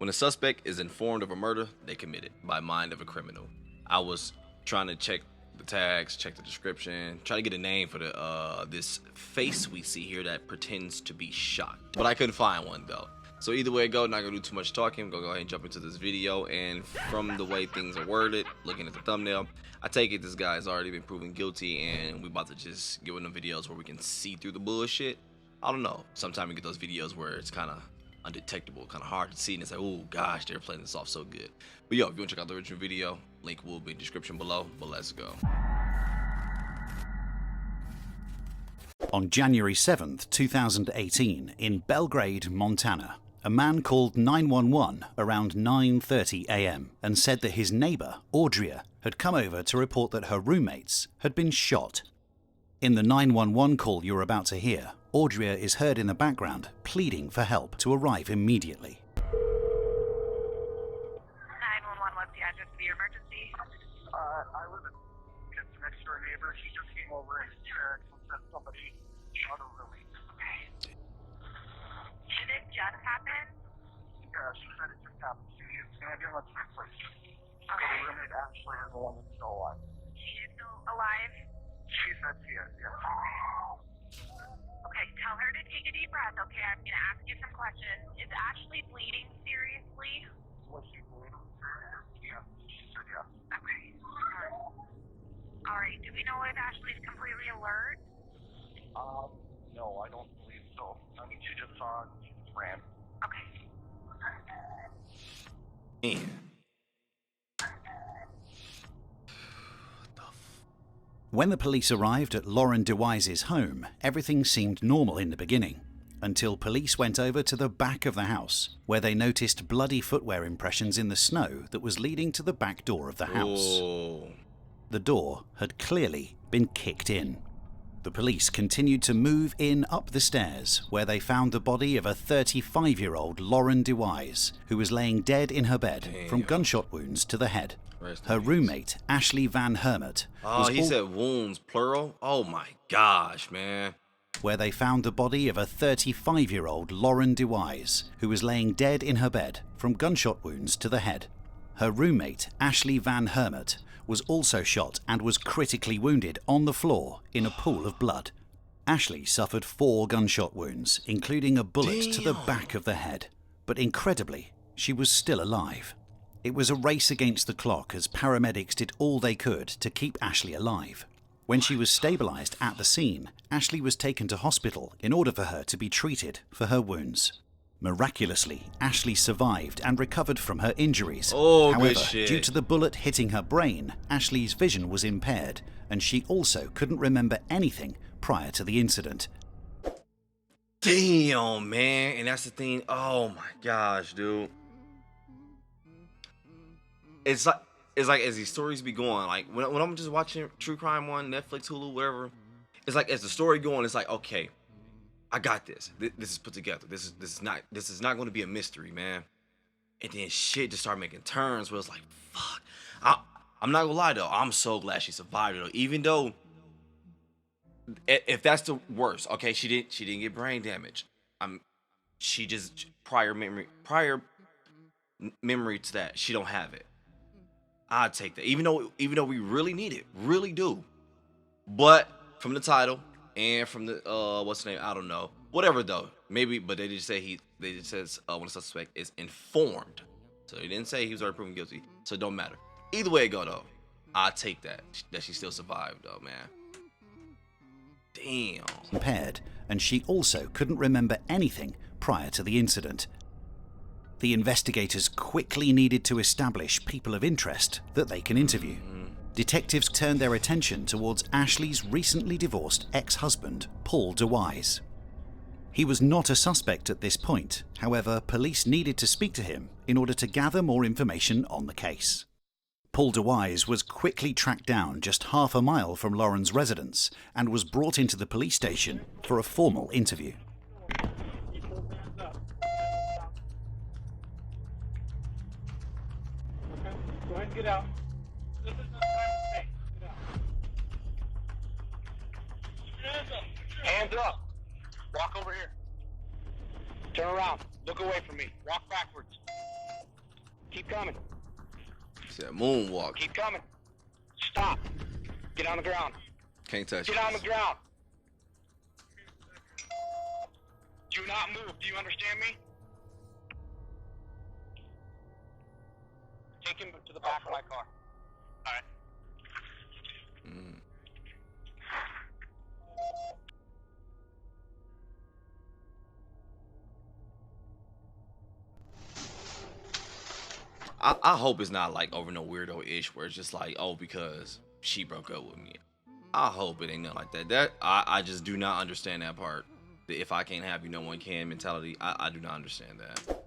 When a suspect is informed of a murder they committed by mind of a criminal. I was trying to check the tags, check the description, try to get a name for the this face we see here that pretends to be shocked. But I couldn't find one though. So either way it go, not gonna do too much talking. I'm gonna go ahead and jump into this video, and from the way things are worded, looking at the thumbnail, I take it this guy's already been proven guilty and we about to just give him videos where we can see through the bullshit. I don't know. Sometimes we get those videos where it's kind of undetectable, kind of hard to see, and it's like, oh gosh, they're playing this off so good. But yo, if you want to check out the original video, link will be in the description below. But let's go. On January 7th, 2018, in Belgrade, Montana, a man called 911 around 9:30 a.m. and said that his neighbor, Audria, had come over to report that her roommates had been shot. In the 911 call you're about to hear, Audria is heard in the background pleading for help to arrive immediately. 911, what's the address of your emergency? I live in just next door neighbor. She just came over and said somebody shot a roommate. Okay. Did it just happen? Yeah, she said it just happened. She's an ambulance place. So Okay. the roommate actually is the one that's still alive. She is still alive? She said she is, yeah. Okay, tell her to take a deep breath, okay? I'm going to ask you some questions. Is Ashley bleeding seriously? Was she bleeding? Yeah, she said yeah. Okay. All right, do we know if Ashley's completely alert? No, I don't believe so. I mean, she just saw and she just ran. Okay. Man. When the police arrived at Lauren DeWise's home, everything seemed normal in the beginning, until police went over to the back of the house, where they noticed bloody footwear impressions in the snow that was leading to the back door of the house. Oh. The door had clearly been kicked in. The police continued to move in up the stairs, where they found the body of a 35-year-old Lauren DeWise, who was laying dead in her bed from gunshot wounds to the head. Her roommate, Ashley Van Hermit, Oh, he said wounds, plural? Oh my gosh, man. Where they found the body of a 35-year-old Lauren DeWise, who was laying dead in her bed from gunshot wounds to the head. Her roommate, Ashley Van Hermit, was also shot and was critically wounded on the floor in a pool of blood. Ashley suffered 4 gunshot wounds, including a bullet to the back of the head. But incredibly, she was still alive. It was a race against the clock as paramedics did all they could to keep Ashley alive. When she was stabilized at the scene, Ashley was taken to hospital in order for her to be treated for her wounds. Miraculously, Ashley survived and recovered from her injuries. Oh, however, good shit. due to the bullet hitting her brain, Ashley's vision was impaired, and she also couldn't remember anything prior to the incident. Damn, man. And that's the thing. Oh my gosh, dude. It's like as these stories be going, like when I'm just watching true crime on Netflix, Hulu, whatever, it's like as the story going, it's like, okay, I got this. This is put together. This is not going to be a mystery, man. And then shit just started making turns where it's like, fuck. I'm not gonna lie though, I'm so glad she survived it though. Even though, if that's the worst, okay, she didn't get brain damage. She just prior memory to that, she don't have it. I'd take that, even though we really need it, really do. But from the title and from the what's the name? I don't know. Whatever though, maybe. But they just say they just says when the suspect is informed, so they didn't say he was already proven guilty. So it don't matter. Either way it go though, I take that she still survived though, man. Damn. Impaired, and she also couldn't remember anything prior to the incident. The investigators quickly needed to establish people of interest that they can interview. Detectives turned their attention towards Ashley's recently divorced ex-husband, Paul DeWise. He was not a suspect at this point, however, police needed to speak to him in order to gather more information on the case. Paul DeWise was quickly tracked down just half a mile from Lauren's residence and was brought into the police station for a formal interview. Go ahead and get out. This is not time to stay. Get out. Hands up. Hands up. Walk over here. Turn around. Look away from me. Walk backwards. coming. Said moonwalk. Keep coming. Stop. Get on the ground. Can't touch Get it. on the ground. Do not move. Do you understand me? Take him to the back of my car. All right. I hope it's not like over no weirdo ish where it's just like, oh, because she broke up with me. I hope it ain't nothing like that. I just do not understand that part. The if I can't have you, no one can mentality. I do not understand that.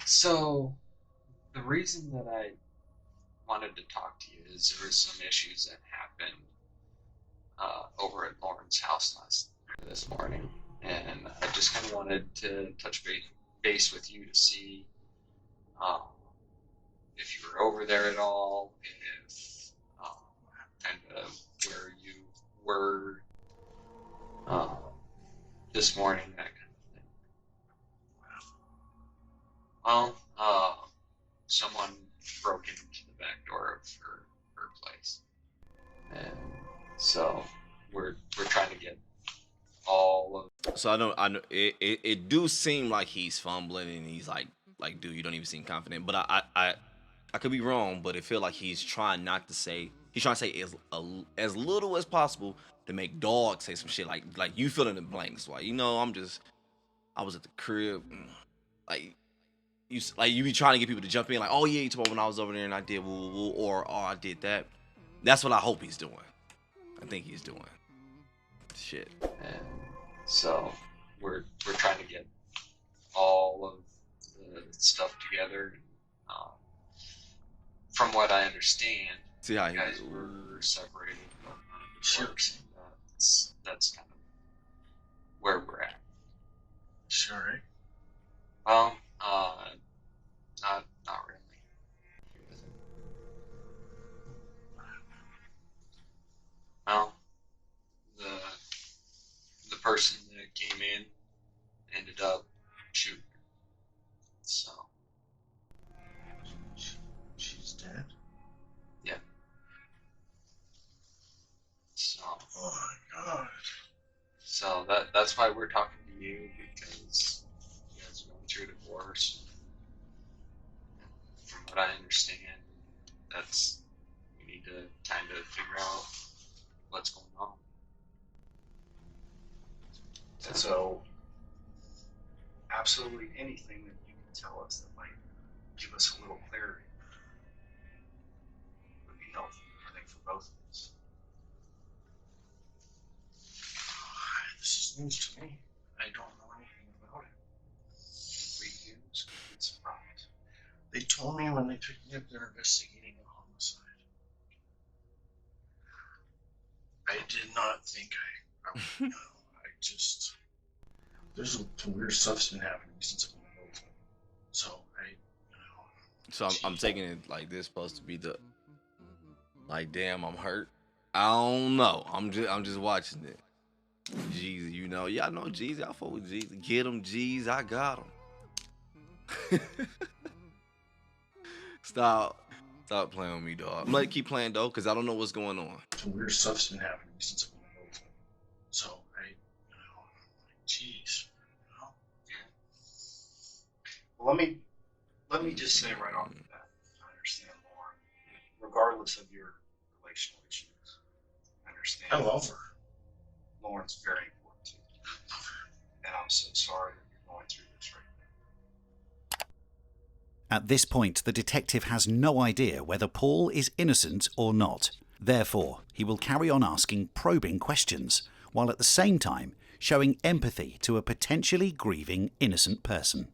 So the reason that I wanted to talk to you is there was some issues that happened over at Lauren's house this morning, and I just kind of wanted to touch base with you to see if you were over there at all, if kind of where you were this morning, that kind of thing. Well, someone broke into the back door of her place, and so we're trying to get all of. So I know it do seem like he's fumbling and he's like dude, you don't even seem confident. But I could be wrong, but it feel like he's trying not to say. He's trying to say as little as possible to make dog say some shit like you fill in the blanks. Like, I was at the crib, like you be trying to get people to jump in like, oh yeah, you told me when I was over there and I did woo woo, or oh, I did that. That's what I hope he's doing. I think he's doing shit. And so we're trying to get all of the stuff together. From what I understand, See how you guys were separated from works, and that's kind of where we're at. Sure. Right? Well, not really. Well, the person that came in ended up shooting her. So She's dead. yeah. So Oh my god. So that's why we're talking to you, because you guys are going through a divorce. From what I understand, we need to kind of figure out what's going on. And so, absolutely anything that you can tell us that might give us a little clarity would be helpful, I think, for both of us. This is news to me. I don't know anything about it. Complete news, complete surprise. They told me when they picked me up they're investigating a homicide. I did not think I you know, I just, there's some weird stuff's been happening since I've been in Oakland. So So I'm taking it like this supposed to be the like, damn, I'm hurt. I don't know. I'm just watching it. Jeezy, y'all know Jeezy. I fuck with Jeezy. Get him, Jeezy. I got him. Stop playing with me, dog. I'm gonna keep playing though, cause I don't know what's going on. some weird stuff's been happening since I've been in Oakland. So jeez, Well, let me just say right off the bat, I understand Lauren, regardless of your relational issues. I understand. I love her. Lauren's very important to you, and I'm so sorry that you're going through this right now. At this point, the detective has no idea whether Paul is innocent or not. Therefore, he will carry on asking probing questions, while at the same time showing empathy to a potentially grieving innocent person.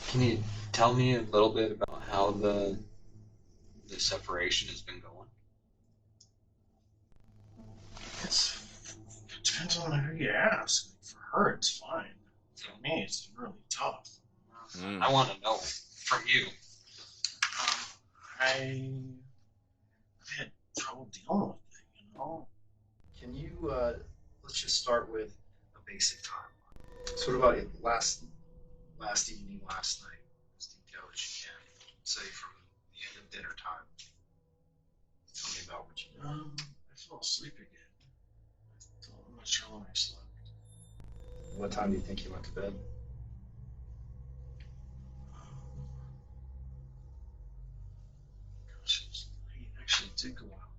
Can you tell me a little bit about how the separation has been going? It depends on who you ask. For her, it's fine. For me, it's really tough. I want to know from you. I've had trouble dealing with it, Can you let's just start with a basic timeline. So what about it last evening, last night? As detailed as you can. Say from the end of dinner time. Tell me about what you did. I fell asleep again. I'm not sure when I slept. What time do you think you went to bed? Gosh, it was late. Actually, it did go out.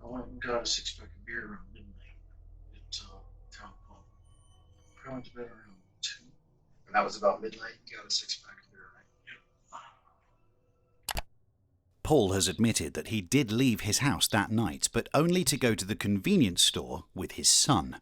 I went and got a 6-pack of beer around midnight at Town Pub. I went to bed around 2. And that was about midnight. You got a 6-pack of beer, right? Paul has admitted that he did leave his house that night, but only to go to the convenience store with his son.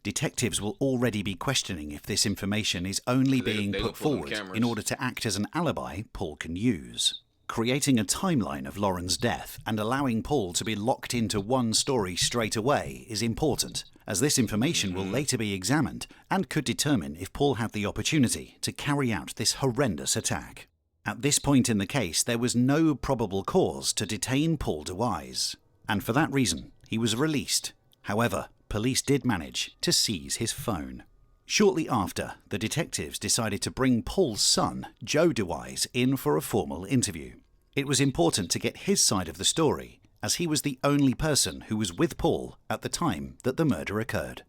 Detectives will already be questioning if this information is only being put forward in order to act as an alibi Paul can use. Creating a timeline of Lauren's death and allowing Paul to be locked into one story straight away is important, as this information will later be examined and could determine if Paul had the opportunity to carry out this horrendous attack. At this point in the case, there was no probable cause to detain Paul DeWise, and for that reason, he was released. However, police did manage to seize his phone. Shortly after, the detectives decided to bring Paul's son, Joe DeWise, in for a formal interview. It was important to get his side of the story, as he was the only person who was with Paul at the time that the murder occurred.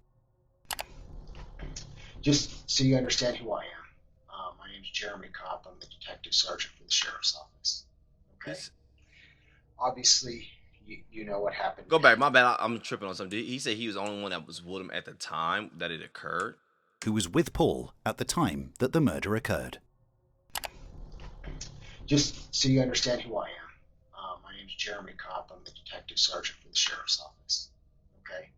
Just so you understand who I am, my name's Jeremy Kopp. I'm the detective sergeant for the sheriff's office. Okay. Obviously, you know what happened. Go back. My bad. I'm tripping on something. He said he was the only one that was with him at the time that it occurred. Who was with Paul at the time that the murder occurred. Just so you understand who I am, my name's Jeremy Kopp. I'm the detective sergeant for the sheriff's office. Okay.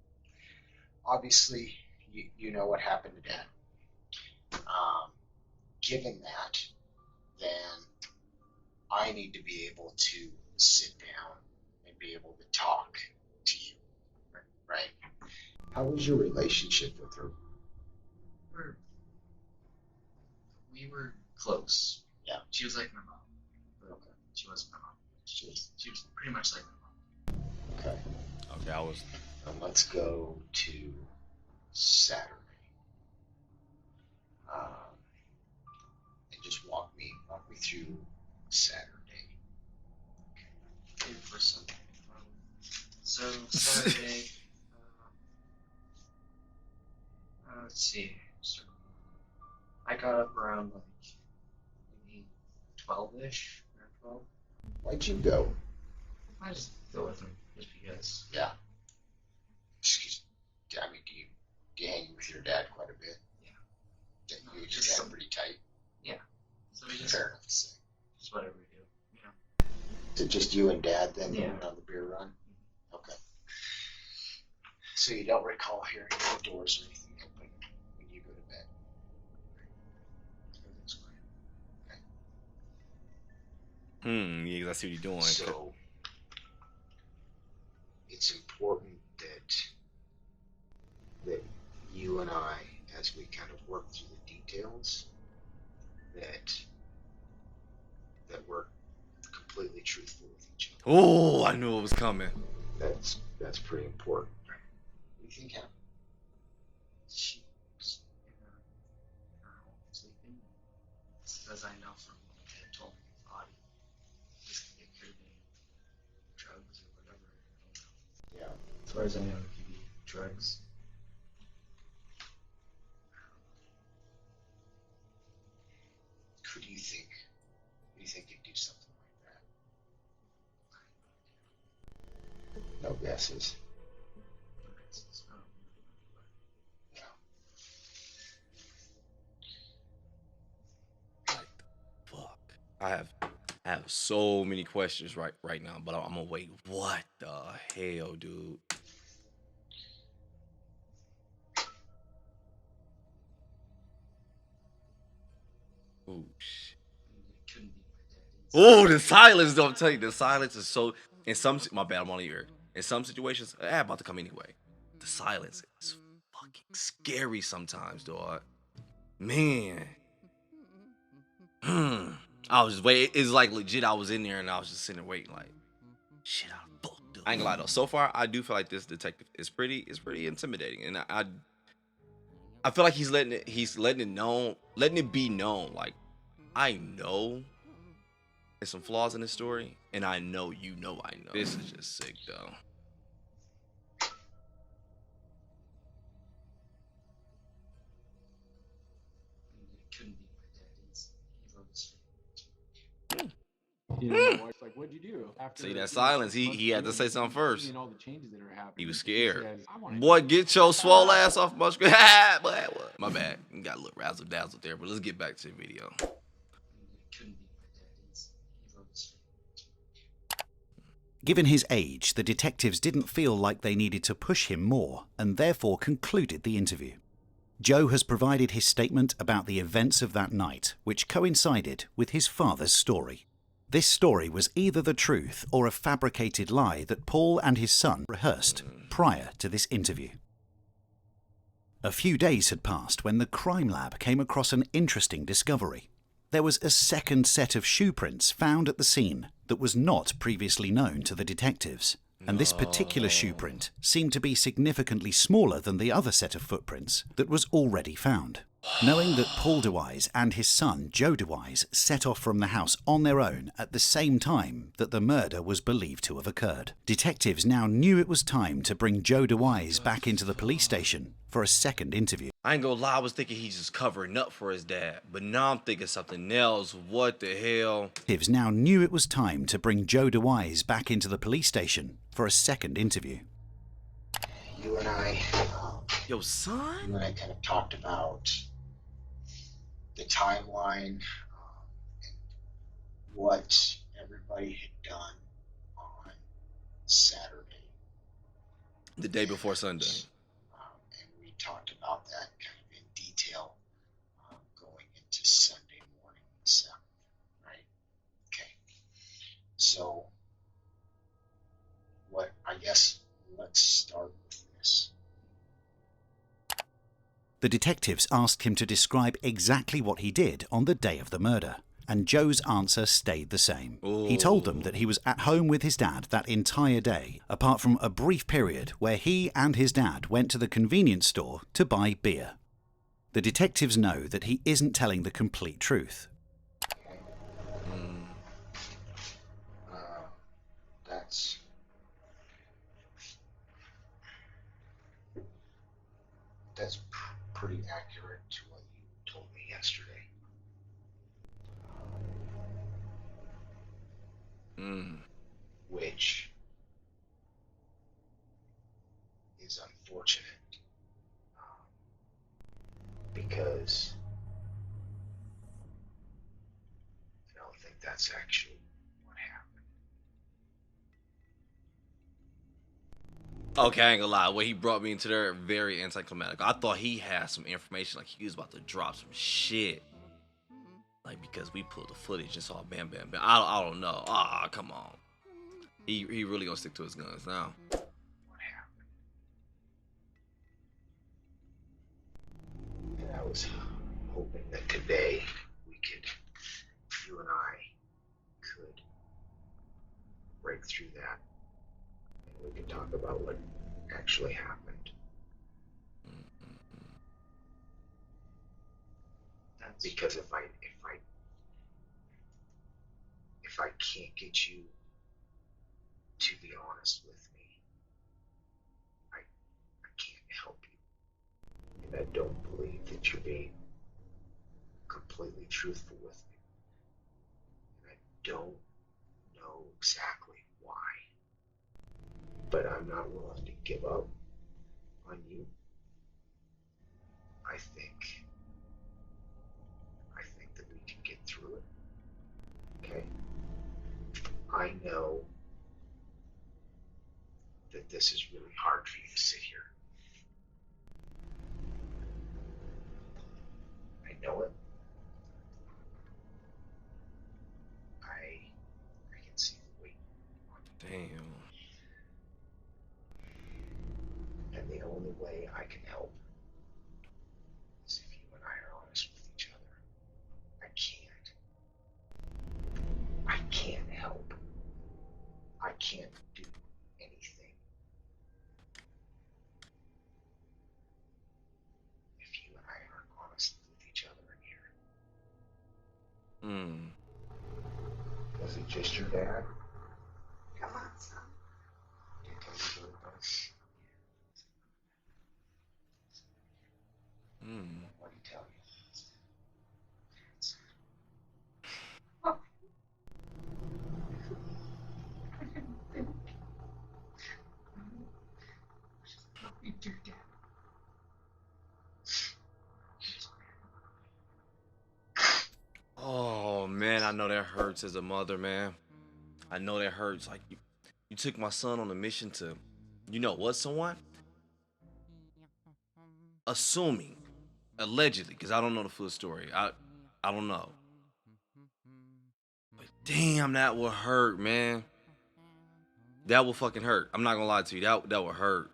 Obviously, you know what happened to Dad. Given that, then I need to be able to sit down and be able to talk to you, right? How was your relationship with her? We were close. Yeah. She was like my mom. Okay. She wasn't my mom. She was pretty much like my mom. Okay. Okay, I was. Let's go to Saturday. And just walk me through Saturday. Okay, for some. So Saturday. Let's see. So I got up around like maybe 12-ish, around 12. Why'd you go? I just go with him just because. Yeah. I mean, do you hang with your dad quite a bit? Yeah. You and your dad pretty tight? Yeah. So we just. Fair enough to say. Just whatever we do, you know. Is it just you and Dad then Yeah. going on the beer run? Okay. So you don't recall hearing the doors or anything open when you go to bed? Everything's quiet. Okay. Yeah, I see what you're doing. So it's important that you and I, as we kind of work through the details, that we're completely truthful with each other. Oh, I knew it was coming. That's pretty important. What do you think happened? She was in her home sleeping. As I know from what my dad told me, body. It could have been drugs or whatever. I don't know. Yeah. As far as I know, it could be drugs. Who do you think? Who do you think could do something like that? No guesses. Yeah. Fuck. I have so many questions right now, but I'm gonna wait. What the hell, dude? Oh shit. It couldn't be my dad. Oh, the silence, though. I'm telling you, the silence is so. In some, my bad, I'm on the ear. In some situations, about to come anyway. The silence is fucking scary sometimes, dog. Man. I was just waiting. It's like legit. I was in there and I was just sitting there waiting, like, shit, I fucked up. I ain't gonna lie though. So far, I do feel like this detective is pretty intimidating, and I feel like he's letting it be known. Like, I know there's some flaws in this story, and I know you know I know. This is just sick though. It couldn't be my dad. He wrote his You know, my wife's like, "What'd you do?" After See that silence? 6 months He of had to doing say this, something she's first. seeing all the changes that are happening. He was She scared. says, "I wanna Boy, do get your swole ass off my screen. My bad. You got a little razzle dazzle there, but let's get back to the video. It couldn't be my dad. He wrote his Given his age, the detectives didn't feel like they needed to push him more and therefore concluded the interview. Joe has provided his statement about the events of that night, which coincided with his father's story. This story was either the truth or a fabricated lie that Paul and his son rehearsed prior to this interview. A few days had passed when the crime lab came across an interesting discovery. There was a second set of shoe prints found at the scene that was not previously known to the detectives. And this particular shoe print seemed to be significantly smaller than the other set of footprints that was already found. Knowing that Paul DeWise and his son Joe DeWise set off from the house on their own at the same time that the murder was believed to have occurred, detectives now knew it was time to bring Joe DeWise back into the police station for a second interview. I ain't gonna lie, I was thinking he's just covering up for his dad, but now I'm thinking something else. What the hell? Detectives now knew it was time to bring Joe DeWise back into the police station for a second interview. You and I, Yo, son? you and I kind of talked about the timeline, and what everybody had done on Saturday. The day before Sunday. And we talked about that kind of in detail going into Sunday morning, the 7th, right? Okay. So, let's start with this. The detectives asked him to describe exactly what he did on the day of the murder, and Joe's answer stayed the same. He told them that he was at home with his dad that entire day, apart from a brief period where he and his dad went to the convenience store to buy beer. The detectives know that he isn't telling the complete truth. That's pretty accurate to what you told me yesterday. Which is unfortunate because I don't think that's actually what happened. Okay, I ain't gonna lie. What he brought me into there, very anticlimactic. I thought he had some information, like he was about to drop some shit. Like, because we pulled the footage and saw bam, bam, bam. I don't know. Come on. He really gonna stick to his guns now. What happened? And I was hoping that today you and I could break through that, and we could talk about what actually happened. Because if I can't get you to be honest with me, I can't help you. And I don't believe that you're being completely truthful with me. And I don't know exactly why. But I'm not willing to give up on you. I think that we can get through it. Okay? I know that this is really hard for you to sit here. I know it. I can see the weight on you. Damn. And the only way I can help is if you and I are honest with each other. I can't help. I can't do anything Dad? Come on, son. Did he tell you who it was? What did he tell you? You do, Dad. Oh man, I know that hurts as a mother, man. I know that hurts. Like you took my son on a mission to, you know what, someone? Assuming, allegedly, because I don't know the full story. I don't know. But damn, that would hurt, man. That would fucking hurt. I'm not gonna lie to you. That would hurt.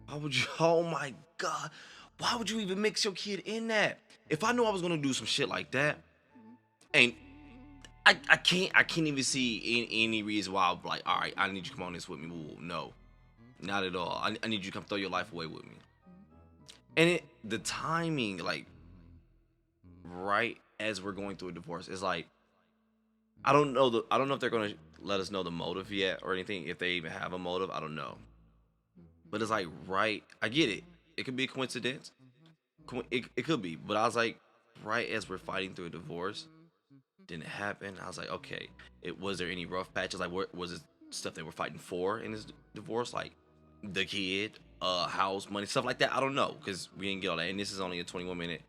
Why would you? Oh my god. Why would you even mix your kid in that? If I knew I was gonna do some shit like that, and I can't even see any reason why I'm like, all right, I need you to come on this with me. Woo, no, not at all. I need you to come throw your life away with me. And the timing, like right as we're going through a divorce, is like I don't know if they're gonna let us know the motive yet or anything. If they even have a motive, I don't know. But it's like right. I get it. It could be a coincidence. It could be. But I was like, right as we're fighting through a divorce, didn't happen. I was like, okay. Was there any rough patches? Like, what was it stuff they were fighting for in this divorce? Like the kid, house, money, stuff like that. I don't know because we didn't get all that. And this is only a 21-minute,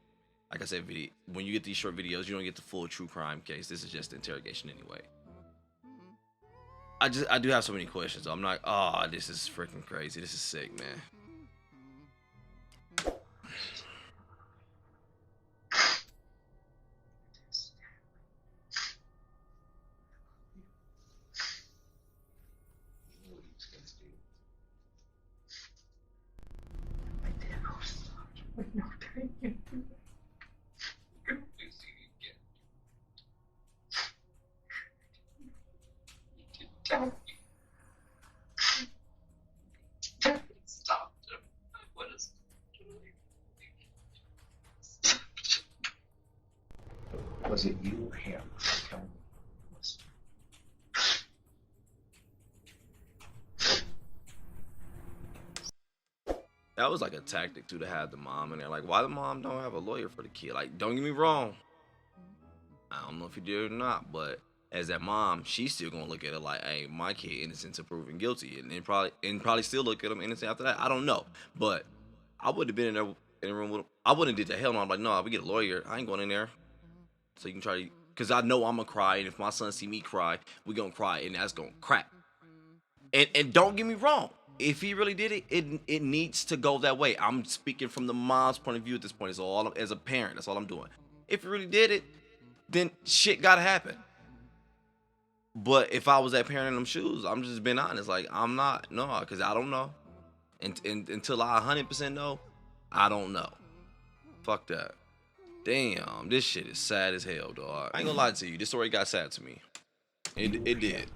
like I said, video. When you get these short videos, you don't get the full true crime case. This is just interrogation anyway. I do have so many questions. I'm like, oh, this is freaking crazy. This is sick, man. Stop him. What is Was it you or him? Tell me. That was like a tactic too to have the mom in there. Like, why the mom don't have a lawyer for the kid? Like, don't get me wrong. I don't know if he did or not, but as that mom, she's still gonna look at it like, hey, my kid innocent to proven guilty, and then probably still look at him innocent after that. I don't know, but I would have been in there in the room with him. I wouldn't have did the hell no. I'm like, no, we get a lawyer. I ain't going in there. So you can try to, because I know I'm gonna cry, and if my son see me cry, we gonna cry, and that's gonna crack. And don't get me wrong, if he really did it, it needs to go that way. I'm speaking from the mom's point of view at this point. It's all as a parent. That's all I'm doing. If he really did it, then shit gotta happen. But if I was that parent in them shoes, I'm just being honest. Like, I'm not, no, because I don't know. And until I 100% know, I don't know. Fuck that. Damn, this shit is sad as hell, dog. I ain't gonna lie to you. This story got sad to me. It did.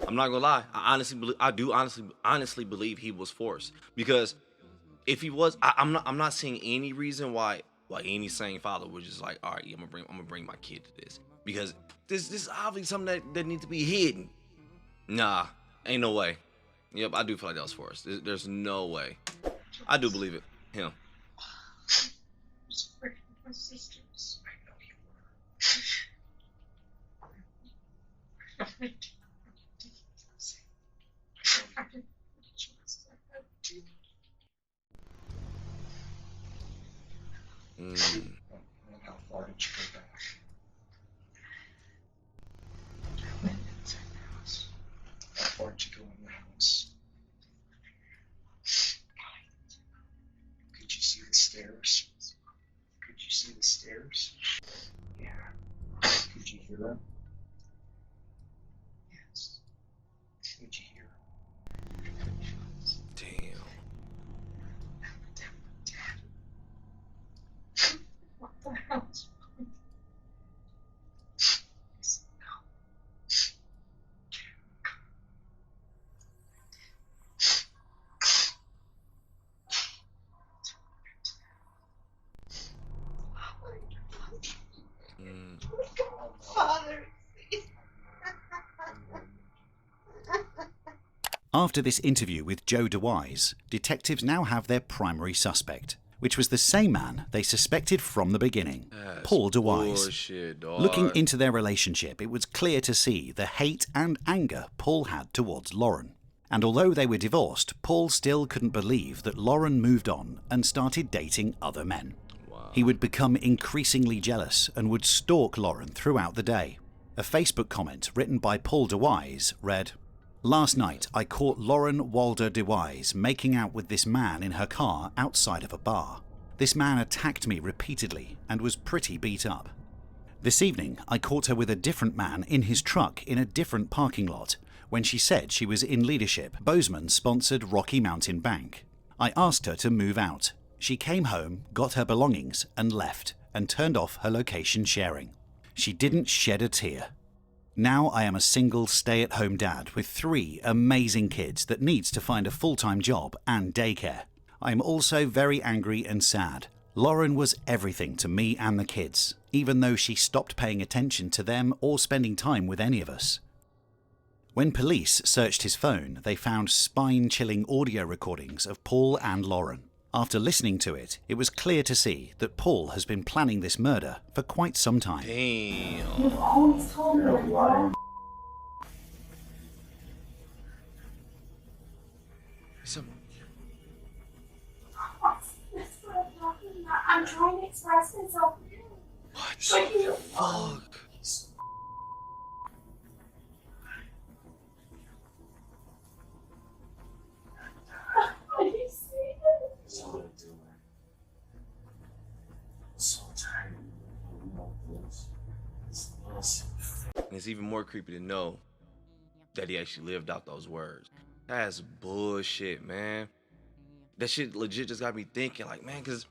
I'm not gonna lie. I do honestly believe he was forced, because if he was, I'm not seeing any reason why any sane father was just like, all right, I'm gonna bring my kid to this, because this is obviously something that needs to be hidden. Nah, ain't no way. Yep, I do feel like that was forced. There's no way. I do believe it. Him. My sisters. I know you were. And how far did you go back? How far stairs? Could you see the stairs? Yeah. Could you hear them? Yes. What'd you hear? Damn. What the hell is wrong? Mm. Father, please. After this interview with Joe DeWise, detectives now have their primary suspect, which was the same man they suspected from the beginning, That's Paul DeWise. bullshit, dog. Looking into their relationship, it was clear to see the hate and anger Paul had towards Lauren. And although they were divorced, Paul still couldn't believe that Lauren moved on and started dating other men. Wow. He would become increasingly jealous and would stalk Lauren throughout the day. A Facebook comment written by Paul DeWise read, "Last night I caught Lauren Walder DeWise making out with this man in her car outside of a bar. This man attacked me repeatedly and was pretty beat up. This evening I caught her with a different man in his truck in a different parking lot when she said she was in leadership, Bozeman-sponsored Rocky Mountain Bank. I asked her to move out. She came home, got her belongings and left and turned off her location sharing. She didn't shed a tear. Now I am a single stay-at-home dad with 3 amazing kids that needs to find a full-time job and daycare. I am also very angry and sad. Lauren was everything to me and the kids, even though she stopped paying attention to them or spending time with any of us." When police searched his phone, they found spine-chilling audio recordings of Paul and Lauren. After listening to it, it was clear to see that Paul has been planning this murder for quite some time. Damn. You've always told me that Lauren. Some. That's what I'm talking about. I'm trying to express myself. What But you- the fuck? What do you say? That's what I'm doing. I'm so tired of this nonsense. And it's even more creepy to know that he actually lived out those words. That's bullshit, man. That shit legit just got me thinking, like, man, because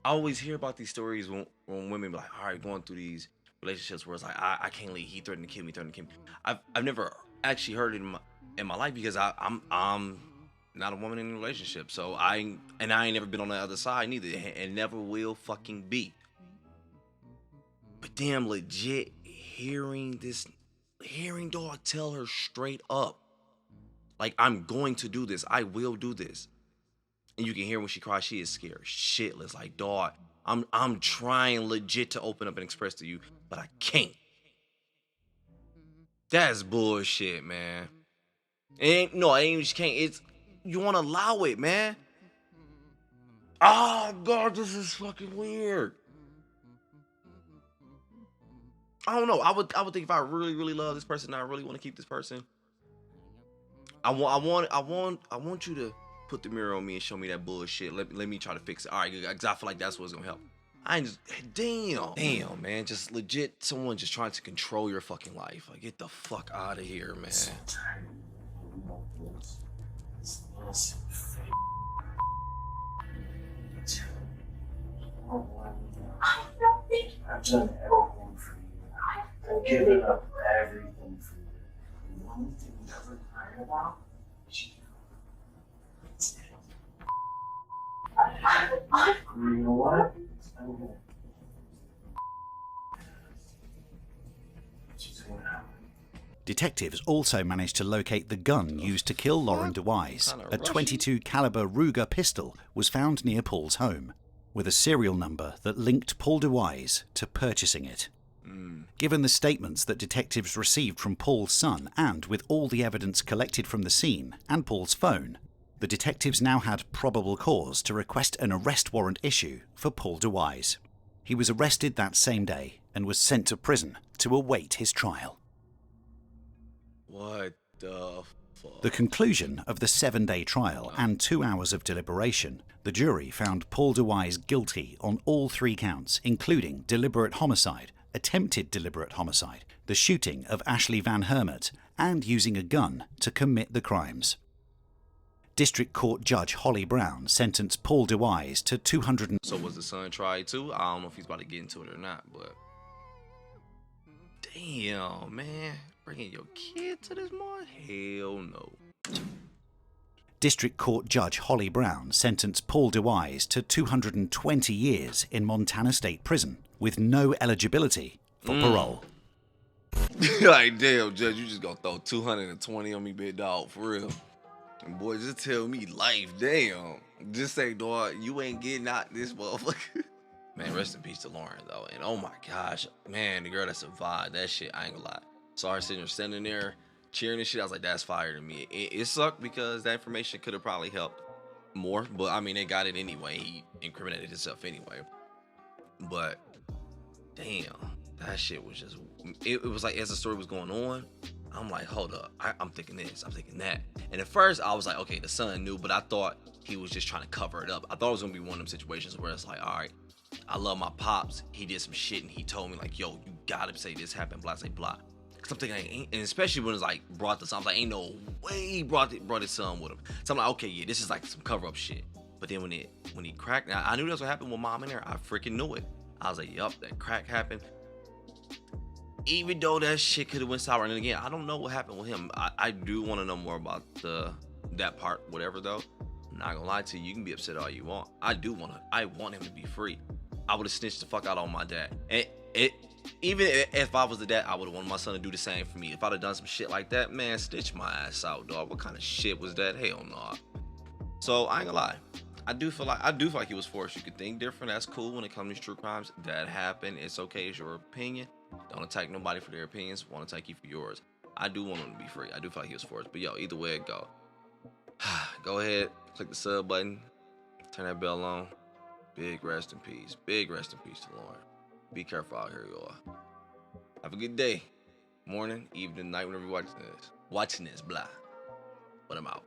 I always hear about these stories when women be like, all right, going through these relationships where it's like, I can't leave. He threatened to kill me, I've never actually heard it in my life because I'm not a woman in a relationship. So I ain't never been on the other side neither, and never will fucking be. But damn, legit hearing dog tell her straight up, like, I'm going to do this. I will do this. And you can hear when she cries, she is scared shitless. Like, dog, I'm trying legit to open up and express to you, but I can't. That's bullshit, man. It ain't just can't. It's, you want to allow it, man. Oh God, this is fucking weird. I don't know. I would think if I really, really love this person, and I really want to keep this person, I want you to put the mirror on me and show me that bullshit. Let me try to fix it. All right, because I feel like that's what's gonna help. I ain't just damn, man. Just legit, someone just trying to control your fucking life. Like, get the fuck out of here, man. I'm so tired of this nonsense. I've done everything for you. I've given up everything for you. The only thing you ever cried about is you. That's it. You know what? I'm gonna. She's going out. Detectives also managed to locate the gun used to kill Lauren DeWise. A .22 caliber Ruger pistol was found near Paul's home, with a serial number that linked Paul DeWise to purchasing it. Given the statements that detectives received from Paul's son, and with all the evidence collected from the scene and Paul's phone, the detectives now had probable cause to request an arrest warrant issue for Paul DeWise. He was arrested that same day and was sent to prison to await his trial. What the The conclusion of the 7-day trial and 2 hours of deliberation, the jury found Paul DeWise guilty on all 3 counts, including deliberate homicide, attempted deliberate homicide, the shooting of Ashley Van Hermit, and using a gun to commit the crimes. District Court Judge Holly Brown sentenced Paul DeWise to 200. So was the son tried too? I don't know if he's about to get into it or not, but damn, man, bringing your kid to this more? Hell no. District Court Judge Holly Brown sentenced Paul DeWise to 220 years in Montana State Prison with no eligibility for parole. Like, damn, Judge, you just gonna throw 220 on me, big dog, for real. And boy, just tell me life, damn. Just say, dog, you ain't getting out this motherfucker. Man, rest in peace to Lauren, though. And oh my gosh, man, the girl that survived that shit, I ain't gonna lie. Saw her standing there, cheering and shit. I was like, that's fire to me. It sucked because that information could have probably helped more. But, I mean, they got it anyway. He incriminated himself anyway. But, damn, that shit was just... It was like, as the story was going on, I'm like, hold up. I'm thinking this. I'm thinking that. And at first, I was like, okay, the son knew. But I thought he was just trying to cover it up. I thought it was going to be one of them situations where it's like, all right, I love my pops. He did some shit and he told me like, yo, you gotta say this happened, blah, say blah. Cause I'm thinking, and especially when it's like brought this, I was like, ain't no way he brought his son with him. So I'm like, okay, yeah, this is like some cover up shit. But then when he cracked, I knew that's what happened with mom in there. I freaking knew it. I was like, yup, that crack happened. Even though that shit could have went sour. And again, I don't know what happened with him. I do want to know more about that part, whatever though. I'm not gonna lie to you. You can be upset all you want. I want him to be free. I would have snitched the fuck out on my dad. And even if I was the dad, I would have wanted my son to do the same for me. If I'd have done some shit like that, man, stitch my ass out, dog. What kind of shit was that? Hell no. So I ain't gonna lie. I do feel like he was forced. You could think different. That's cool when it comes to true crimes. That happened. It's okay. It's your opinion. Don't attack nobody for their opinions. Want to attack you for yours. I do want him to be free. I do feel like he was forced. But yo, either way it go. Go ahead. Click the sub button. Turn that bell on. Big rest in peace. Big rest in peace to Lauren. Be careful out here, y'all. Have a good day. Morning, evening, night, whenever you're watching this. Blah. But I'm out.